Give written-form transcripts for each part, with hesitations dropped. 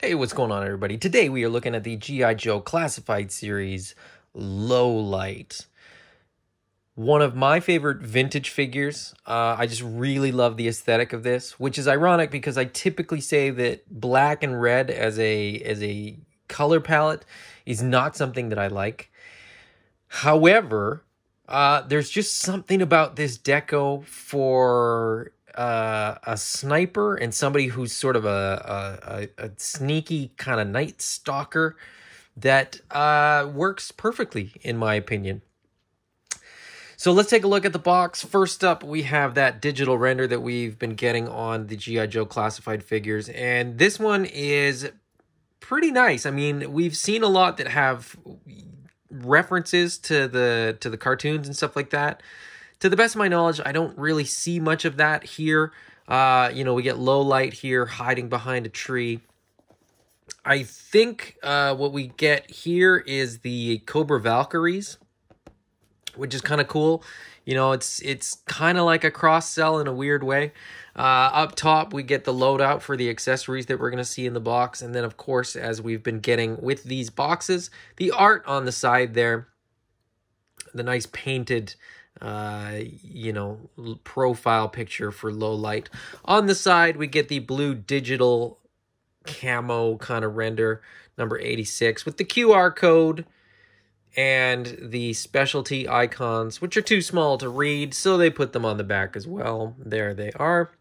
Hey, what's going on, everybody? Today we are looking at the G.I. Joe Classified Series Low Light. One of my favorite vintage figures. I just really love the aesthetic of this, which is ironic because I typically say that black and red as a color palette is not something that I like. However, there's just something about this deco for a sniper and somebody who's sort of a sneaky kind of night stalker that works perfectly, in my opinion. So let's take a look at the box. First up, we have that digital render that we've been getting on the G.I. Joe classified figures, and this one is pretty nice. I mean, we've seen a lot that have references to the cartoons and stuff like that. To the best of my knowledge, I don't really see much of that here. We get low light here hiding behind a tree. I think what we get here is the Cobra Valkyries, which is kind of cool. You know, it's kind of like a cross-sell in a weird way. Up top, we get the loadout for the accessories that we're going to see in the box. And then, of course, as we've been getting with these boxes, the art on the side there, the nice painted, profile picture for low light. On the side, we get the blue digital camo kind of render, number 86, with the QR code and the specialty icons, which are too small to read, so they put them on the back as well. There they are.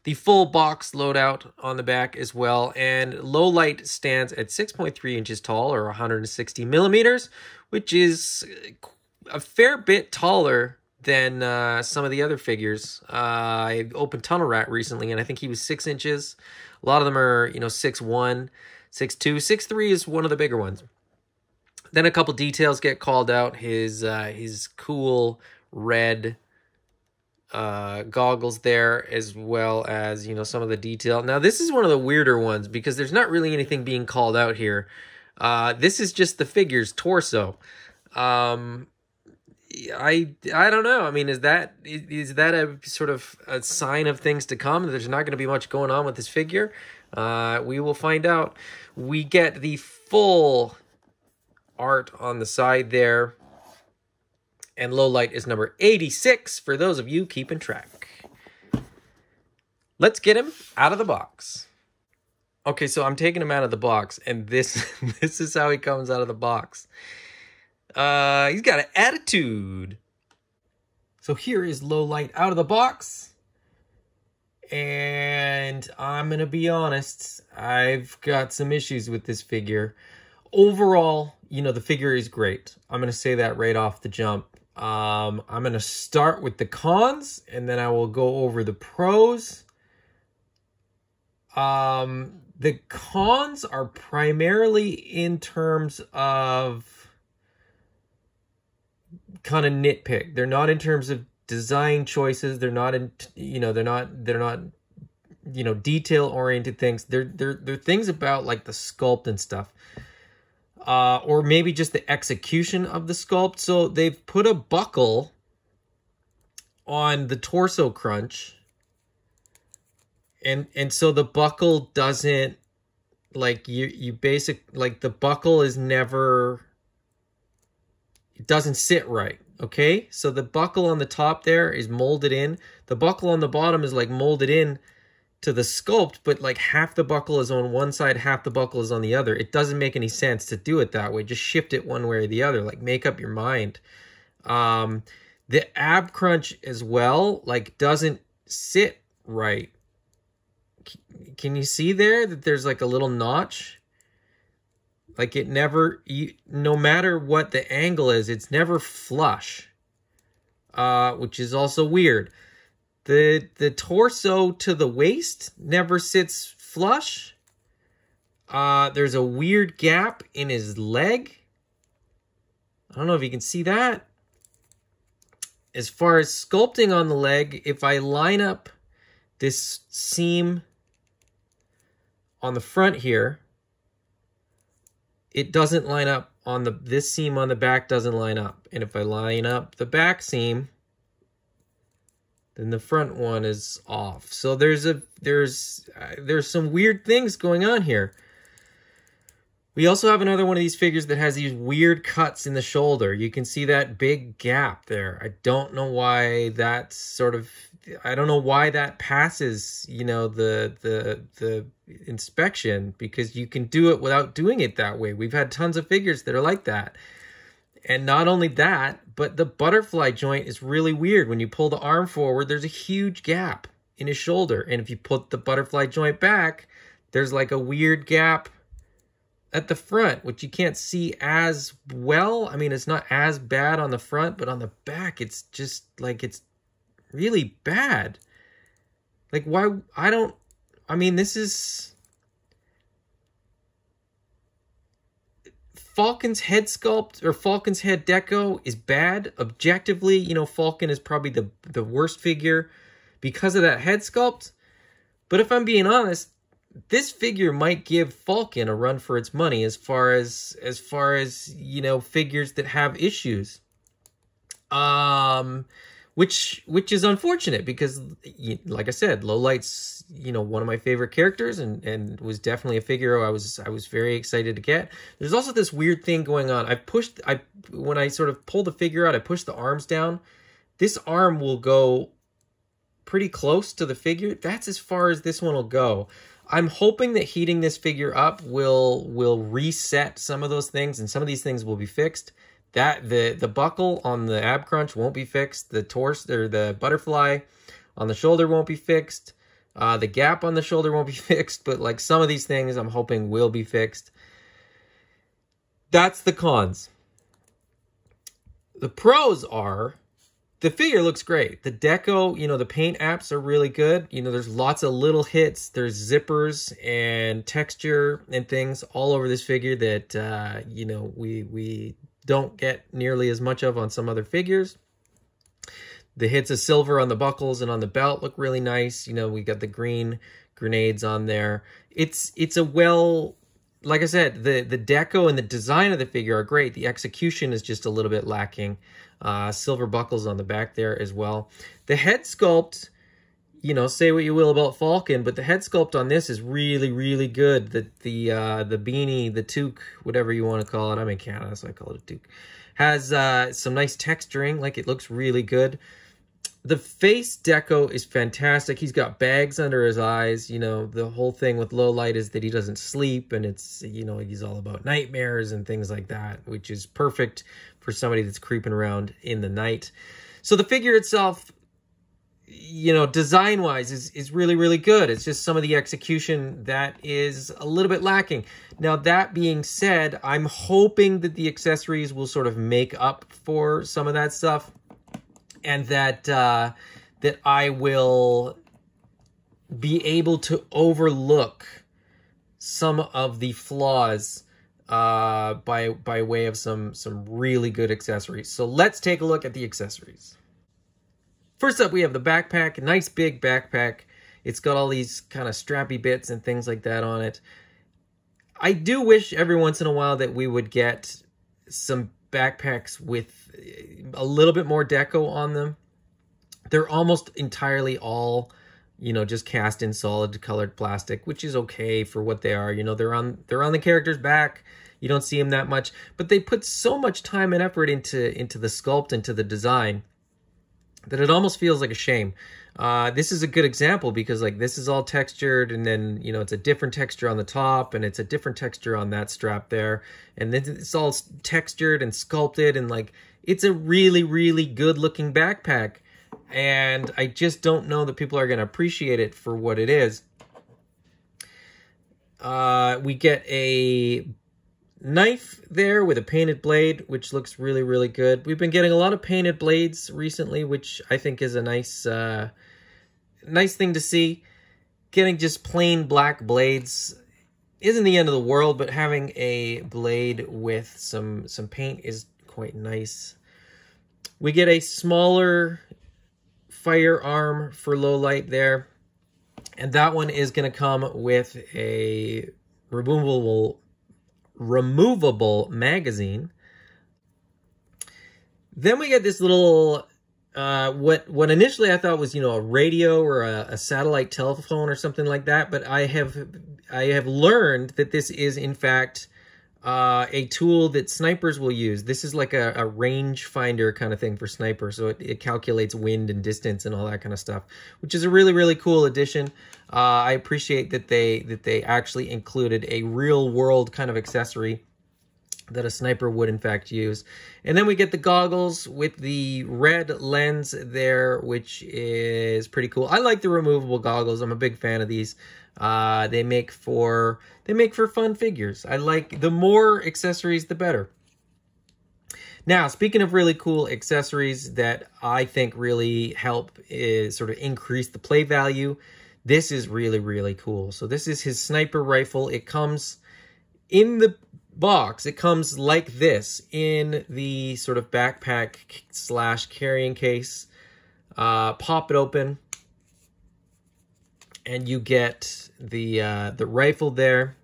The full box loadout on the back as well, and low light stands at 6.3 inches tall, or 160 millimeters, which is a fair bit taller than some of the other figures. I opened Tunnel Rat recently, and I think he was 6 inches. A lot of them are, 6'1", 6'2", 6'3" is one of the bigger ones. Then a couple details get called out. His cool red goggles there, as well as, some of the detail. Now, this is one of the weirder ones because there's not really anything being called out here. This is just the figure's torso. I don't know. I mean, is that a sort of a sign of things to come? There's not going to be much going on with this figure. We will find out. We get the full art on the side there, and low light is number 86 for those of you keeping track. Let's get him out of the box. Okay, so I'm taking him out of the box, and this is how he comes out of the box. He's got an attitude. So here is low light out of the box. And I'm going to be honest, I've got some issues with this figure. Overall, the figure is great. I'm going to say that right off the jump. I'm going to start with the cons, and then I will go over the pros. The cons are primarily in terms of kind of nitpick. They're not in terms of design choices. They're not in, they're not detail-oriented things. They're things about like the sculpt and stuff. Or maybe just the execution of the sculpt. So they've put a buckle on the torso crunch. And so the buckle doesn't, like, the buckle is never, it doesn't sit right, okay? So the buckle on the top there is molded in. The buckle on the bottom is, like, molded in to the sculpt, but, like, half the buckle is on one side, half the buckle is on the other. It doesn't make any sense to do it that way. Just shift it one way or the other. Like, make up your mind. The ab crunch as well, like, doesn't sit right. Can you see there that there's like a little notch? Like it never, no matter what the angle is, it's never flush, which is also weird. The torso to the waist never sits flush. There's a weird gap in his leg. I don't know if you can see that. As far as sculpting on the leg, if I line up this seam on the front here, it doesn't line up on this seam on the back doesn't line up. And if I line up the back seam, then the front one is off. So there's some weird things going on here. We also have another one of these figures that has these weird cuts in the shoulder. You can see that big gap there. I don't know why that I don't know why that passes, you know, the inspection, because you can do it without doing it that way. We've had tons of figures that are like that. And not only that, but the butterfly joint is really weird. When you pull the arm forward, there's a huge gap in his shoulder. And if you put the butterfly joint back, there's like a weird gap at the front, which you can't see as well. I mean, it's not as bad on the front, but on the back, it's just like, it's really bad. Like, why? I mean, this is Falcon's head sculpt, or Falcon's head deco, is bad. Objectively, you know, Falcon is probably the worst figure because of that head sculpt. But if I'm being honest, this figure might give Falcon a run for its money as far as you know, figures that have issues. Which is unfortunate, because, like I said, Lowlight's, you know, one of my favorite characters, and was definitely a figure I was very excited to get. There's also this weird thing going on. When I sort of pull the figure out, I push the arms down. This arm will go pretty close to the figure. That's as far as this one will go. I'm hoping that heating this figure up will reset some of those things, and some of these things will be fixed. That the buckle on the ab crunch won't be fixed. The torso, or the butterfly on the shoulder, won't be fixed. The gap on the shoulder won't be fixed. But like, some of these things, I'm hoping will be fixed. That's the cons. The pros are, the figure looks great. The deco, you know, the paint apps are really good. You know, there's lots of little hits. There's zippers and texture and things all over this figure that, you know, we don't get nearly as much of on some other figures. The hits of silver on the buckles and on the belt look really nice. You know, we got the green grenades on there. It's a well, like I said, the deco and the design of the figure are great. The execution is just a little bit lacking. Silver buckles on the back there as well. The head sculpt, you know, say what you will about Falcon, but the head sculpt on this is really, really good. The beanie, the toque, whatever you want to call it. I'm in Canada, so I call it a toque. Has some nice texturing. Like, it looks really good. The face deco is fantastic. He's got bags under his eyes. You know, the whole thing with Lowlight is that he doesn't sleep, and it's, you know, he's all about nightmares and things like that, which is perfect for somebody that's creeping around in the night. So the figure itself, you know, design-wise is really, really good. It's just some of the execution that is a little bit lacking. Now, that being said, I'm hoping that the accessories will sort of make up for some of that stuff, and that that I will be able to overlook some of the flaws by way of some really good accessories. So let's take a look at the accessories. First up, we have the backpack. A nice big backpack. It's got all these kind of strappy bits and things like that on it. I do wish every once in a while that we would get some backpacks with a little bit more deco on them. They're almost entirely all, you know, just cast in solid colored plastic, which is okay for what they are. You know, they're on the character's back. You don't see them that much, but they put so much time and effort into the sculpt, into the design, that it almost feels like a shame. This is a good example, because like, this is all textured, and then, you know, it's a different texture on the top, and it's a different texture on that strap there, and then it's all textured and sculpted, and like, it's a really, really good looking backpack, and I just don't know that people are going to appreciate it for what it is. We get a knife there with a painted blade, which looks really, really good. We've been getting a lot of painted blades recently, which I think is a nice nice thing to see. Getting just plain black blades isn't the end of the world, but having a blade with some paint is quite nice. We get a smaller firearm for Lowlight there, and that one is going to come with a removable magazine. Then we get this little what initially I thought was, you know, a radio or a satellite telephone or something like that, but I have learned that this is in fact a tool that snipers will use. This is like a range finder kind of thing for snipers, so it calculates wind and distance and all that kind of stuff, which is a really, really cool addition. I appreciate that they actually included a real world kind of accessory that a sniper would in fact use. And then we get the goggles with the red lens there, which is pretty cool. I like the removable goggles. I'm a big fan of these. They make for fun figures. I like the more accessories, the better. Now, speaking of really cool accessories that I think really help is sort of increase the play value, this is really, really cool. So this is his sniper rifle. It comes in the box. It comes like this in the sort of backpack slash carrying case. Pop it open, and you get the rifle there.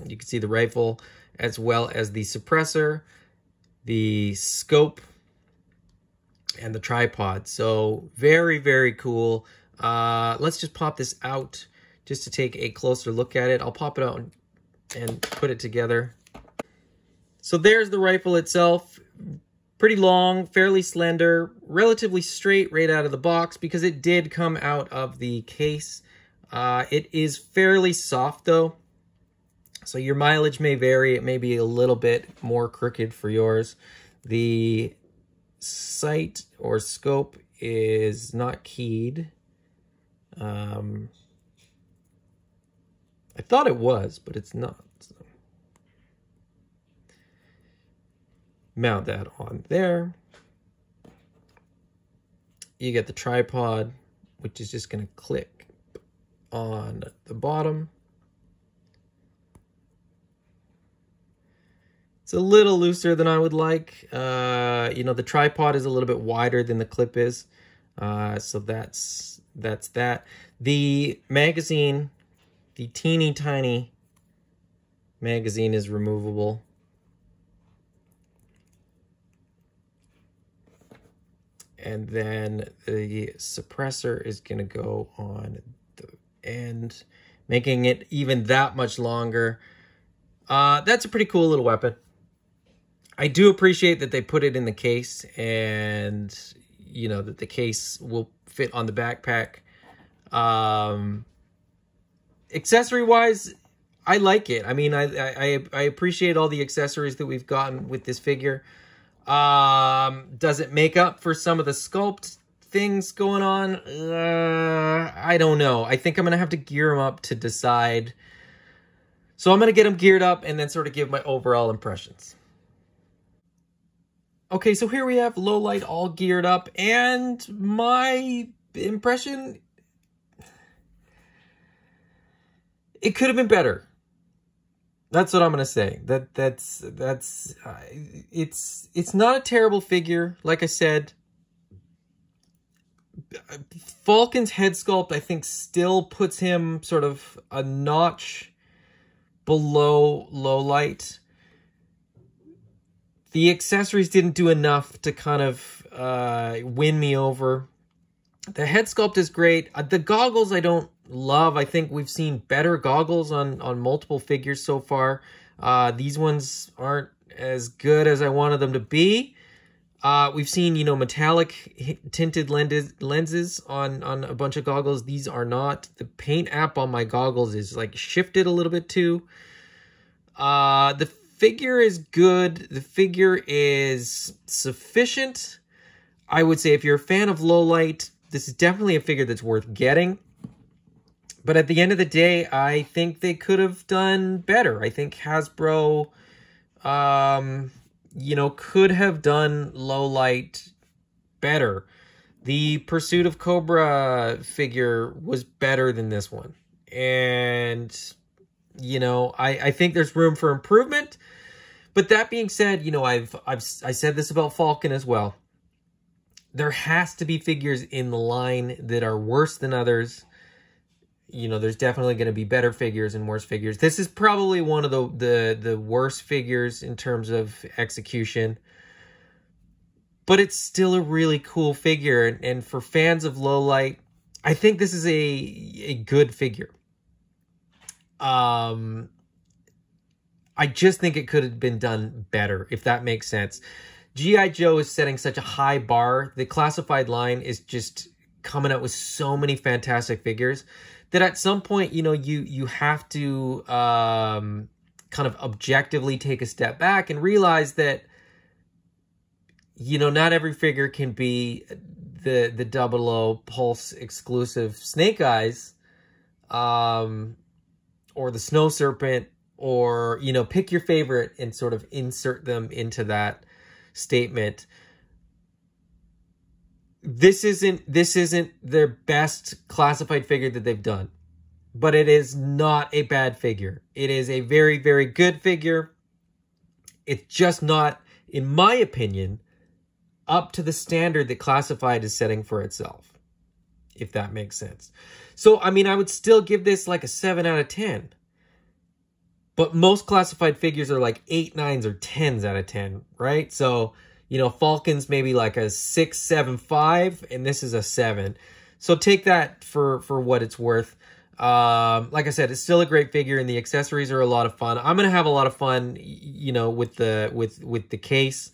You can see the rifle as well as the suppressor, the scope, and the tripod. So very, very cool. Let's just pop this out just to take a closer look at it. I'll pop it out and put it together. So there's the rifle itself. Pretty long, fairly slender, relatively straight right out of the box because it did come out of the case. It is fairly soft though, so your mileage may vary. It may be a little bit more crooked for yours. The sight or scope is not keyed. I thought it was, but it's not. So mount that on there. You get the tripod, which is just going to click on the bottom. It's a little looser than I would like. You know, the tripod is a little bit wider than the clip is. So that's that. The magazine, the teeny tiny magazine, is removable. And then the suppressor is going to go on the end, making it even that much longer. That's a pretty cool little weapon. I do appreciate that they put it in the case, and you know that the case will fit on the backpack. Accessory wise, I like it. I mean, I appreciate all the accessories that we've gotten with this figure. Does it make up for some of the sculpt things going on? I don't know. I think I'm gonna have to gear him up to decide. So I'm gonna get him geared up and then sort of give my overall impressions. Okay, so here we have low light all geared up, and my impression, it could have been better. That's what I'm gonna say. It's not a terrible figure. Like I said, Falcon's head sculpt, I think, still puts him sort of a notch below low light. The accessories didn't do enough to kind of win me over. The head sculpt is great. The goggles I don't love. I think we've seen better goggles on multiple figures so far. These ones aren't as good as I wanted them to be. We've seen, you know, metallic tinted lenses on a bunch of goggles. These are not. The paint app on my goggles is like shifted a little bit too. The figure is good. The figure is sufficient. I would say if you're a fan of low light, this is definitely a figure that's worth getting. But at the end of the day, I think they could have done better. I think Hasbro, you know, could have done low light better. The Pursuit of Cobra figure was better than this one. And, you know, I think there's room for improvement. But that being said, you know, I said this about Falcon as well. There has to be figures in the line that are worse than others. You know, there's definitely going to be better figures and worse figures. This is probably one of the worst figures in terms of execution. but it's still a really cool figure. And for fans of low light, I think this is a good figure. I just think it could have been done better, if that makes sense. G.I. Joe is setting such a high bar. The classified line is just coming out with so many fantastic figures that at some point, you know, you have to kind of objectively take a step back and realize that, you know, not every figure can be the 00 Pulse exclusive Snake Eyes, or the Snow Serpent, or, you know, pick your favorite and sort of insert them into that statement. This isn't their best classified figure that they've done, but it is not a bad figure. It is a very, very good figure. It's just not, in my opinion, up to the standard that classified is setting for itself, if that makes sense. So, I mean, I would still give this like a 7 out of 10. But most classified figures are like 8, 9s, or 10s out of 10, right? So, you know, Falcon's maybe like a 6, 7, 5, and this is a 7. So take that for what it's worth. Like I said, it's still a great figure, and the accessories are a lot of fun. I'm gonna have a lot of fun, you know, with the case,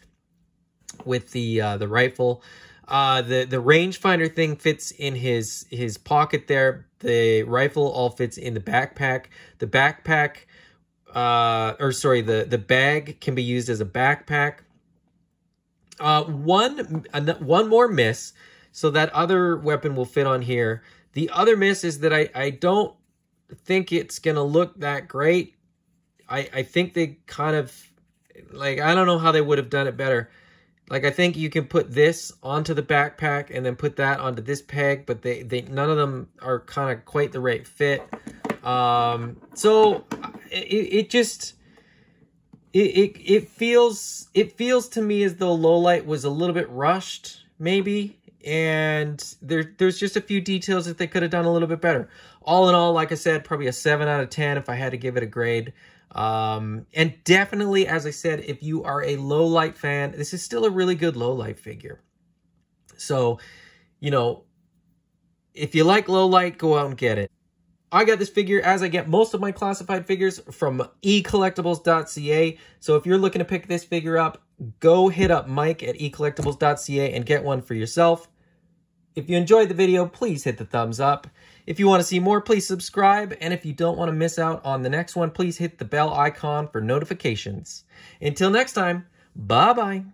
with the rifle. The rangefinder thing fits in his pocket there. The rifle all fits in the backpack. The backpack, the bag can be used as a backpack. One more miss, so that other weapon will fit on here. The other miss is that I don't think it's gonna look that great. I think they kind of, like, I don't know how they would have done it better. Like, I think you can put this onto the backpack and then put that onto this peg, but they none of them are kind of quite the right fit. So it feels to me as though Lowlight was a little bit rushed, maybe, and there's just a few details that they could have done a little bit better. All in all, like I said, probably a 7 out of 10 if I had to give it a grade. And definitely, as I said, if you are a Lowlight fan, this is still a really good Lowlight figure. So, you know, if you like Lowlight, go out and get it. I got this figure, as I get most of my classified figures, from eCollectibles.ca. So if you're looking to pick this figure up, go hit up Mike at eCollectibles.ca and get one for yourself. If you enjoyed the video, please hit the thumbs up. If you want to see more, please subscribe. And if you don't want to miss out on the next one, please hit the bell icon for notifications. Until next time, bye-bye.